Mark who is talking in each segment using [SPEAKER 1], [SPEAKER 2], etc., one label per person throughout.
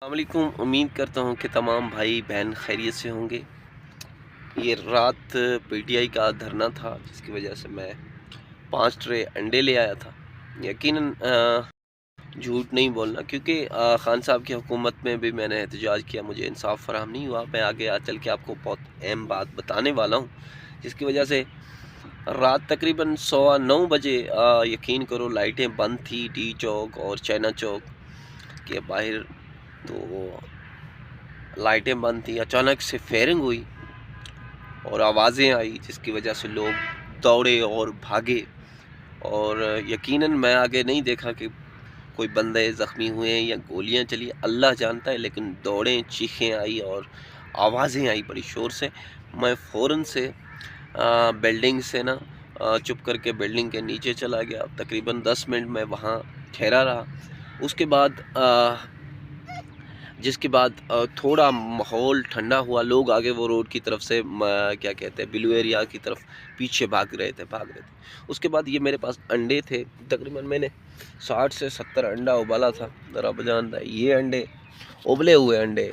[SPEAKER 1] अस्सलाम वालेकुम। उम्मीद करता हूँ कि तमाम भाई बहन खैरियत से होंगे। ये रात पीटीआई का धरना था जिसकी वजह से मैं 5 ट्रे अंडे ले आया था। यकीनन झूठ नहीं बोलना, क्योंकि खान साहब की हुकूमत में भी मैंने एहतजाज किया, मुझे इंसाफ फराहम नहीं हुआ। मैं आगे चल के आपको बहुत अहम बात बताने वाला हूँ, जिसकी वजह से रात तकरीबन 9:15 बजे यकीन करो लाइटें बंद थी टी चौक और चाइना चौक के बाहर। तो लाइटें बंद थी, अचानक से फायरिंग हुई और आवाज़ें आई, जिसकी वजह से लोग दौड़े और भागे। और यकीनन मैं आगे नहीं देखा कि कोई बंदे ज़ख्मी हुए हैं या गोलियां चली, अल्लाह जानता है, लेकिन दौड़ें, चीखें आई और आवाज़ें आई बड़ी शोर से। मैं फ़ौरन से बिल्डिंग से चुप करके बिल्डिंग के नीचे चला गया। तकरीबन 10 मिनट मैं वहाँ ठहरा रहा। उसके बाद जिसके बाद थोड़ा माहौल ठंडा हुआ, लोग आगे वो रोड की तरफ से क्या कहते हैं ब्लू एरिया की तरफ पीछे भाग रहे थे। उसके बाद ये मेरे पास अंडे थे, तकरीबन मैंने 60 से 70 अंडा उबाला था। रब जानता है ये अंडे उबले हुए अंडे।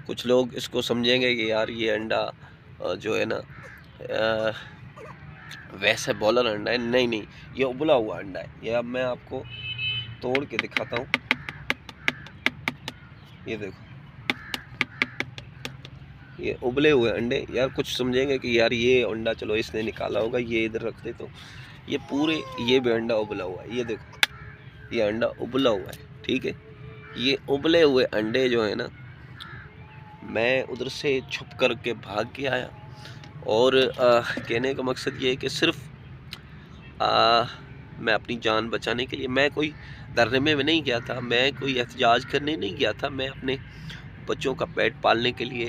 [SPEAKER 1] कुछ लोग इसको समझेंगे कि यार ये अंडा जो है ना वैसे बॉलर अंडा है। नहीं नहीं, ये उबला हुआ अंडा है। ये अब मैं आपको तोड़ के दिखाता हूँ। ये देखो, ये उबले हुए अंडे। यार कुछ समझेंगे कि यार ये अंडा चलो इसने निकाला होगा, ये इधर रख दे। तो ये पूरे, ये भी अंडा उबला हुआ है। ये देखो, ये अंडा उबला हुआ है, ठीक है। ये उबले हुए अंडे जो है ना, मैं उधर से छुप कर के भाग के आया। और कहने का मकसद ये है कि सिर्फ मैं अपनी जान बचाने के लिए, मैं कोई धरने में नहीं गया था, मैं कोई एहतजाज करने नहीं गया था, मैं अपने बच्चों का पेट पालने के लिए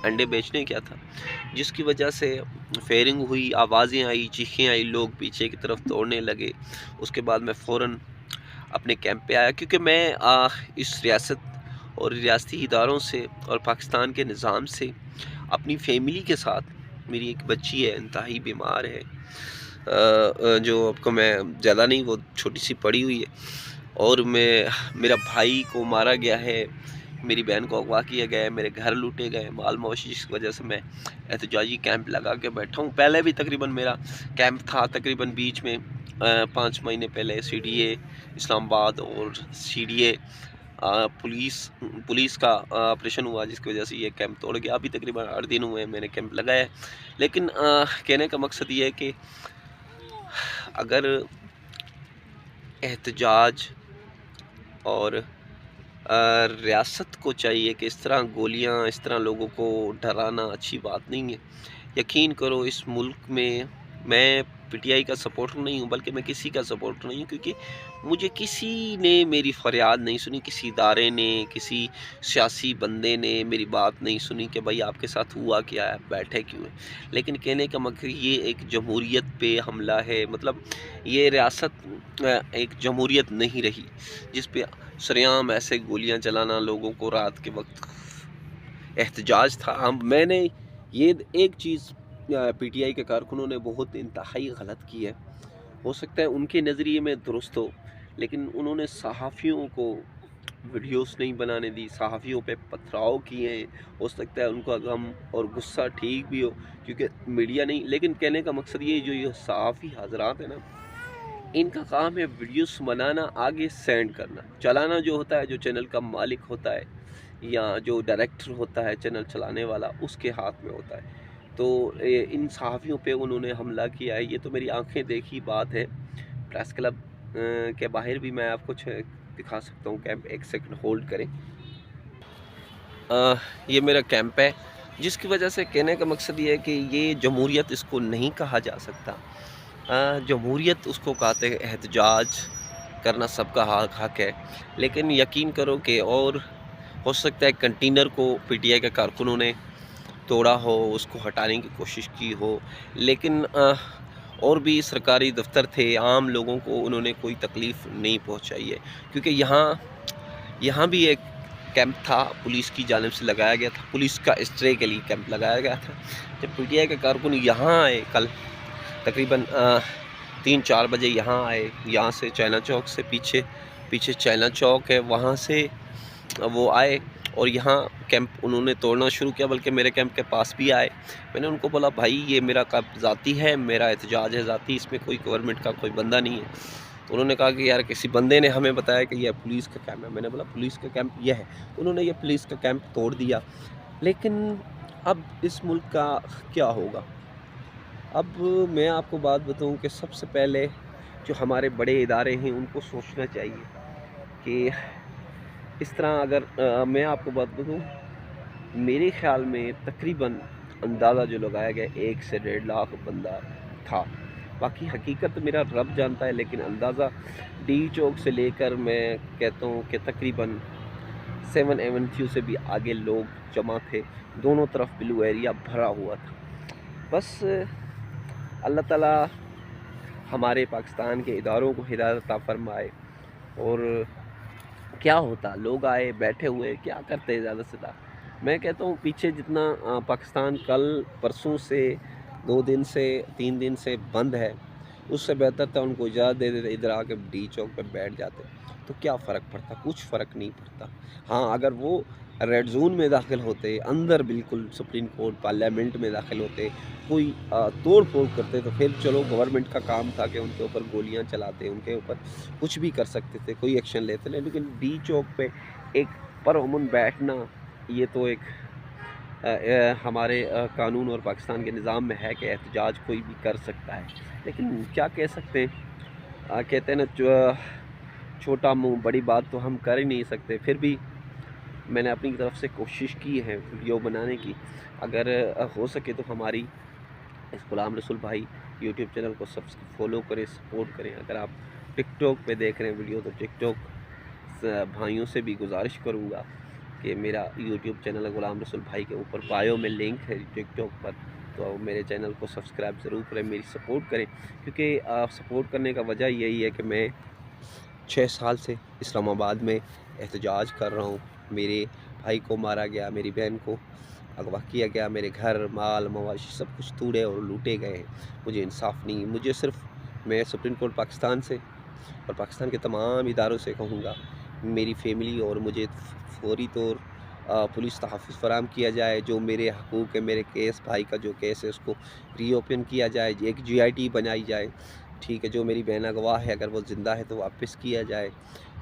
[SPEAKER 1] अंडे बेचने गया था। जिसकी वजह से फायरिंग हुई, आवाज़ें आई, चीखें आई, लोग पीछे की तरफ दौड़ने लगे। उसके बाद मैं फ़ौरन अपने कैंप पे आया, क्योंकि मैं इस रियासत और रियासती इदारों से और पाकिस्तान के निज़ाम से अपनी फैमिली के साथ, मेरी एक बच्ची है इंतहाई बीमार है, जो आपको मैं ज़्यादा नहीं, वो छोटी सी पड़ी हुई है, और मेरा भाई को मारा गया है, मेरी बहन को अगवा किया गया है, मेरे घर लूटे गए, माल मवेशी, जिसकी वजह से मैं एहतजाजी कैंप लगा के बैठा हूँ। पहले भी तकरीबन मेरा कैंप था, तकरीबन बीच में 5 महीने पहले CDA इस्लामाबाद और CDA पुलिस का ऑपरेशन हुआ, जिसकी वजह से ये कैंप तोड़ गया। अभी तकरीबन 8 दिन हुए मैंने कैंप लगाया है। लेकिन कहने का मकसद ये है कि अगर एहतजाज और रियासत को चाहिए कि इस तरह गोलियां, इस तरह लोगों को डराना अच्छी बात नहीं है। यकीन करो, इस मुल्क में मैं पीटीआई का सपोर्टर नहीं हूँ, बल्कि मैं किसी का सपोर्टर नहीं हूँ, क्योंकि मुझे किसी ने मेरी फरियाद नहीं सुनी, किसी इदारे ने, किसी सियासी बंदे ने मेरी बात नहीं सुनी कि भाई आपके साथ हुआ क्या है, बैठे क्यों है। लेकिन कहने का मकसद ये एक जमहूरियत पे हमला है। मतलब ये रियासत एक जमहूरियत नहीं रही जिस पे सरेआम ऐसे गोलियां चलाना, लोगों को रात के वक्त एहतजाज था। मैंने ये एक चीज़ पीटीआई के कारकुनों ने बहुत इंतहाई गलत की है। हो सकता है उनके नज़रिए में दुरुस्त हो, लेकिन उन्होंने सहाफ़ियों को वीडियोस नहीं बनाने दी, सहाफ़ियों पे पथराव किए हैं। हो सकता है उनका गम और गुस्सा ठीक भी हो, क्योंकि मीडिया नहीं। लेकिन कहने का मकसद ये सहाफ़ी हजरात है ना, इनका काम है वीडियोस बनाना, आगे सेंड करना, चलाना जो होता है, जो चैनल का मालिक होता है या जो डायरेक्टर होता है चैनल चलाने वाला, उसके हाथ में होता है। तो इन सहाफ़ियों पे उन्होंने हमला किया है। ये तो मेरी आंखें देखी बात है। प्रेस क्लब के बाहर भी मैं आपको दिखा सकता हूँ कैंप। एक सेकंड होल्ड करें। ये मेरा कैंप है, जिसकी वजह से कहने का मकसद ये है कि ये जमहूरियत इसको नहीं कहा जा सकता। जमहूरियत उसको कहते हैं, एहतजाज करना सबका हक है। लेकिन यकीन करो कि और हो सकता है कंटेनर को पीटीआई के कारकुनों ने तोड़ा हो, उसको हटाने की कोशिश की हो, लेकिन और भी सरकारी दफ्तर थे, आम लोगों को उन्होंने कोई तकलीफ़ नहीं पहुंचाई है। क्योंकि यहाँ भी एक कैंप था, पुलिस की जानिब से लगाया गया था, पुलिस का स्ट्रे के लिए कैंप लगाया गया था। जब पीटीआई के कारकुन यहाँ आए कल तकरीबन 3-4 बजे यहाँ आए, यहाँ से चाइना चौक से पीछे चाइना चौक है, वहाँ से وہ آئے اور یہاں کیمپ انہوں نے توڑنا شروع کیا، بلکہ میرے کیمپ کے پاس بھی آئے۔ میں نے ان کو بولا بھائی یہ میرا کیمپ ذاتی ہے، میرا احتجاج ہے ذاتی، اس میں کوئی گورنمنٹ کا کوئی بندہ نہیں ہے۔ تو انہوں نے کہا کہ یار کسی بندے نے ہمیں بتایا کہ یہ پولیس کا کیمپ ہے۔ میں نے بولا پولیس کا کیمپ یہ ہے، انہوں نے یہ پولیس کا کیمپ توڑ دیا۔ لیکن اب اس ملک کا کیا ہوگا؟ اب میں آپ کو بات بتاؤں کہ سب سے پہلے جو ہمارے بڑے ادارے ہیں ان کو سوچنا چاہیے کہ اس طرح اگر میں آپ کو بات بتاؤں، میرے خیال میں تقریباً اندازہ جو لگایا گیا 1 سے 1.5 لاکھ بندہ تھا۔ باقی حقیقت میرا رب جانتا ہے، لیکن اندازہ ڈی چوک سے لے کر میں کہتا ہوں کہ تقریباً 7 ایونیو سے بھی آگے لوگ جمع تھے، دونوں طرف بلو ایریا بھرا ہوا تھا۔ بس اللہ تعالیٰ ہمارے پاکستان کے اداروں کو ہدایت عطا فرمائے، اور کیا ہوتا لوگ آئے بیٹھے ہوئے کیا کرتے زیادہ سے زیادہ۔ میں کہتا ہوں پیچھے جتنا پاکستان کل پرسوں سے 2 دن سے 3 دن سے بند ہے، اس سے بہتر تھا ان کو اجازت دے دیتے، ادھر آ کے ڈی چوک پہ بیٹھ جاتے تو کیا فرق پڑتا؟ کچھ فرق نہیں پڑتا۔ ہاں اگر وہ ریڈ زون میں داخل ہوتے، اندر بالکل سپریم کورٹ پارلیمنٹ میں داخل ہوتے، کوئی توڑ پھوڑ کرتے تو پھر چلو گورنمنٹ کا کام تھا کہ ان کے اوپر گولیاں چلاتے، ان کے اوپر کچھ بھی کر سکتے تھے، کوئی ایکشن لیتے نہیں۔ لیکن ڈی چوک پہ ایک پرامن بیٹھنا، یہ تو ایک ہمارے قانون اور پاکستان کے نظام میں ہے کہ احتجاج کوئی بھی کر سکتا ہے۔ لیکن کیا کہہ سکتے ہیں، کہتے ہیں نا چھوٹا منہ بڑی بات تو ہم کر ہی نہیں سکتے۔ پھر بھی میں نے اپنی طرف سے کوشش کی ہے ویڈیو بنانے کی، اگر ہو سکے تو ہماری اس غلام رسول بھائی یوٹیوب چینل کو فالو کریں، سپورٹ کریں۔ اگر آپ ٹک ٹاک پہ دیکھ رہے ہیں ویڈیو تو ٹک ٹاک بھائیوں سے بھی گزارش کروں گا کہ میرا یوٹیوب چینل غلام رسول بھائی کے اوپر بایو میں لنک ہے ٹک ٹاک پر، تو میرے چینل کو سبسکرائب ضرور کریں، میری سپورٹ کریں، کیونکہ سپورٹ کرنے کا وجہ یہی ہے کہ میں 6 سال سے اسلام آباد میں احتجاج کر رہا ہوں۔ میرے بھائی کو مارا گیا، میری بہن کو اغوا کیا گیا، میرے گھر مال مواشی سب کچھ توڑے اور لوٹے گئے ہیں، مجھے انصاف نہیں۔ مجھے صرف میں سپریم کورٹ پاکستان سے اور پاکستان کے تمام اداروں سے کہوں گا، میری فیملی اور مجھے فوری طور پولیس تحفظ فراہم کیا جائے، جو میرے حقوق ہے، میرے کیس بھائی کا جو کیس ہے اس کو ری اوپن کیا جائے، ایک GIT بنائی جائے، ٹھیک ہے، جو میری بہن اغوا ہے اگر وہ زندہ ہے تو واپس کیا جائے،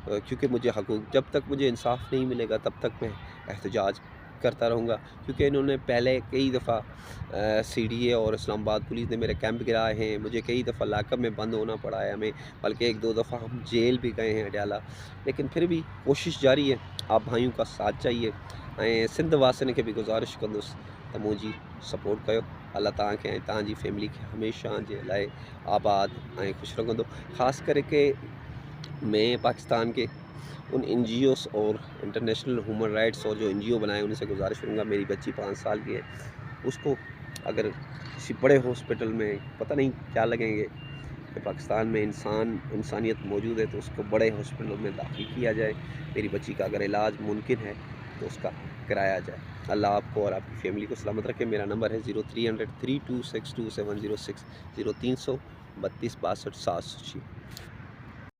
[SPEAKER 1] کیونکہ مجھے حقوق، جب تک مجھے انصاف نہیں ملے گا تب تک میں احتجاج کرتا رہوں گا، کیونکہ انہوں نے پہلے کئی دفعہ CDA اور اسلام آباد پولیس نے میرے کیمپ گرائے ہیں، مجھے کئی دفعہ لاک اپ میں بند ہونا پڑا ہے ہمیں، بلکہ 1-2 دفعہ ہم جیل بھی گئے ہیں اڈیالہ، لیکن پھر بھی کوشش جاری ہے۔ آپ بھائیوں کا ساتھ چاہیے، سندھ واسنے کے بھی گزارش کندس تمو جی سپورٹ کयो، اللہ تعالیٰ کے تاں جی فیملی کے ہمیشہ جے لائے آباد خوش رکھندو۔ خاص کر کے میں پاکستان کے ان NGOs اور انٹرنیشنل ہیومن رائٹس اور جو NGO بنائے ان سے گزارش کروں گا، میری بچی 5 سال کی ہے، اس کو اگر کسی بڑے ہاسپٹل میں پتہ نہیں کیا لگیں گے کہ پاکستان میں انسانیت موجود ہے تو اس کو بڑے ہاسپٹل میں داخل کیا جائے، میری بچی کا اگر علاج ممکن ہے تو اس کا کرایا جائے۔ اللہ آپ کو اور آپ کی فیملی کو سلامت رکھے۔ میرا نمبر ہے 0300 3262 706 0332 3262 706۔